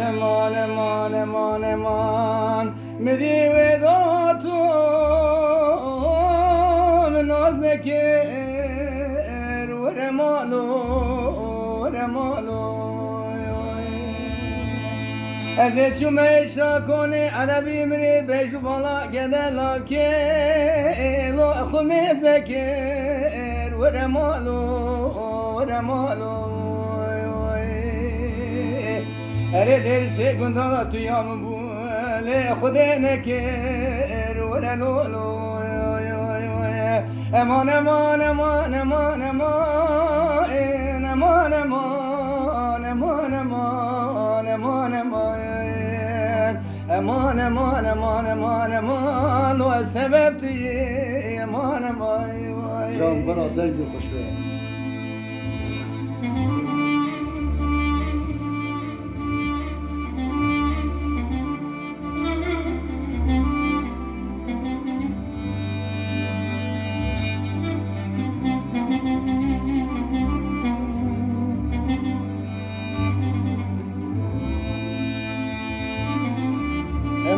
امان امان امان امان مری وداتون ناز نکر ورمالو ورمالو از چومشا کنه عربی مری بشو بالا گده لاکه لو خمی زکر ورمالو ورمالو اره درسه گندالا تو یام بوله خود نکر ورلولو امان امان امان امان امان امان امان امان امان امان امان امان امان امان امان و سبب توی امان امان جان برا دنگی خوش به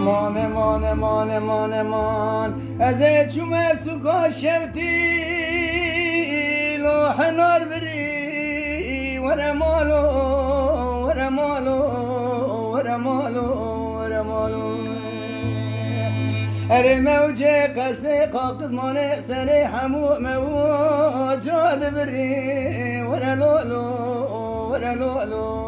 امان امان امان امان امان از چوم سوکا شوتی لوح نار بری ورمالو ورمالو ورمالو ورمالو اره موجه قرصه قاقز مانه سره حمو موجاد بری ورلولو ورلولو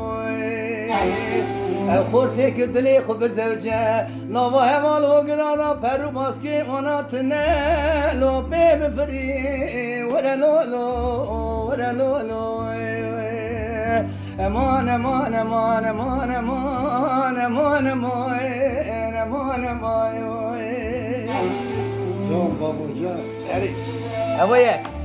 خورته که دلی خوب زوجه نوا هوالو گرادا پرو باسکی آناتنه لو بی بفری ورلولو ورلولو امان امان امان امان امان امان امان امان جان بابو جان هوایه